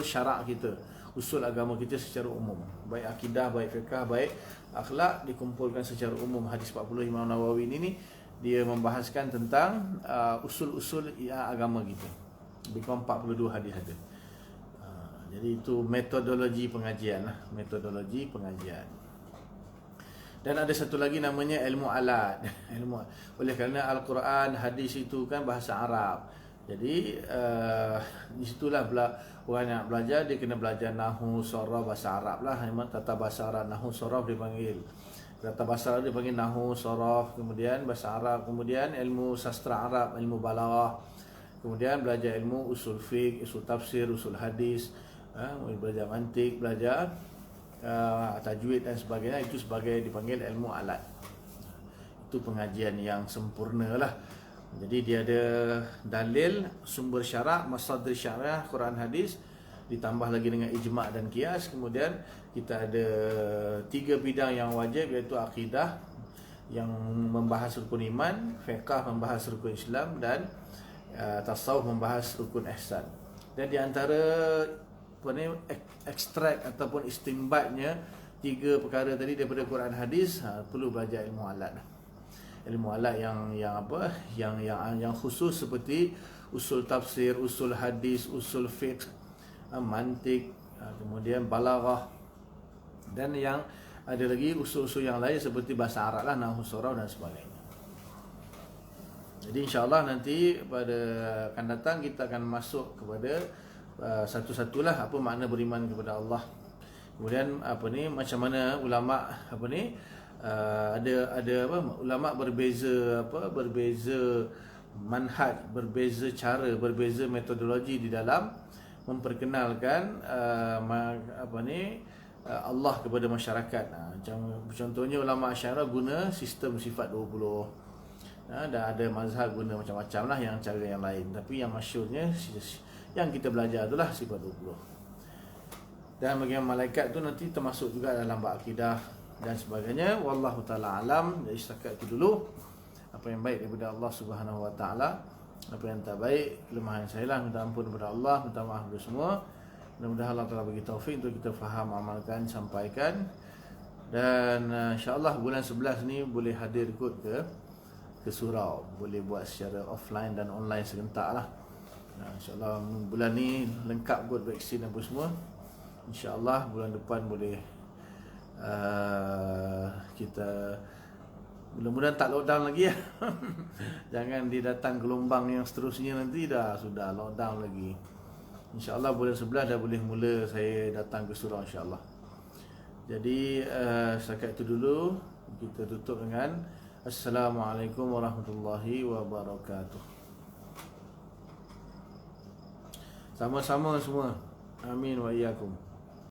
syarak kita, usul agama kita secara umum. Baik akidah, baik fiqh, baik akhlak dikumpulkan secara umum. Hadis 40 Imam Nawawi ini dia membahaskan tentang usul-usul agama kita. Lebih kurang 42 hadis ada. Jadi itu metodologi pengajian lah, metodologi pengajian. Dan ada satu lagi namanya ilmu alat. Oleh kerana Al-Quran, hadis itu kan bahasa Arab. Jadi di situlah orang nak belajar, dia kena belajar nahwu, saraf, bahasa Arab lah. Memang tata bahasa Arab, nahwu, saraf dia panggil. Tata bahasa Arab dia panggil nahwu, saraf, kemudian bahasa Arab, kemudian ilmu sastra Arab, ilmu balaghah. Kemudian belajar ilmu usul fiqh, usul tafsir, usul hadis, belajar mantik, belajar tajwid dan sebagainya. Itu sebagai dipanggil ilmu alat. Itu pengajian yang sempurna lah. Jadi dia ada dalil, sumber syarak, masadir syariah, Quran hadis, ditambah lagi dengan ijma' dan qiyas. Kemudian kita ada 3 bidang yang wajib, iaitu akidah yang membahas rukun iman, fiqh membahas rukun Islam, dan tasawuf membahas rukun ihsan. Dan di antara ekstrak ataupun istimbatnya 3 perkara tadi daripada Quran hadis, perlu belajar ilmu alat. Ilmu alat yang khusus seperti usul tafsir, usul hadis, usul fiqh, mantik, kemudian balaghah, dan yang ada lagi usul-usul yang lain seperti bahasa Arab lah, nahwu, saraf dan sebagainya. Jadi insya-Allah nanti pada akan datang kita akan masuk kepada satu-satulah apa makna beriman kepada Allah. Kemudian macam mana ulama ada ulama berbeza manhaj, berbeza cara, berbeza metodologi di dalam memperkenalkan Allah kepada masyarakat. Contohnya ulama Asy'ariyah guna sistem sifat 20. Dan ada mazhab guna macam-macam lah yang cara yang lain. Tapi yang masyhurnya yang kita belajar itulah sifat 20. Dan bagaimana malaikat tu nanti termasuk juga dalam bab akidah dan sebagainya. Wallahu taala alam. Jadi setakat itu dulu. Apa yang baik daripada Allah Subhanahu wa taala, apa yang tak baik kelemahan saya lah, minta ampun kepada Allah, minta maaf kepada semua. Mudah-mudahan Allah Taala bagi taufik untuk kita faham, amalkan, sampaikan. Dan insya-Allah bulan 11 ni boleh hadir kot ke surau, boleh buat secara offline dan online serentak lah. InsyaAllah bulan ni lengkap kot vaksin apa semua. InsyaAllah bulan depan boleh kita mudah-mudahan tak lockdown lagi ya. Jangan didatang gelombang yang seterusnya, nanti sudah lockdown lagi. InsyaAllah bulan 11 dah boleh mula saya datang ke surau insyaAllah. Jadi setakat itu dulu. Kita tutup dengan Assalamualaikum warahmatullahi wabarakatuh. Sama-sama semua. Amin wa iyyakum.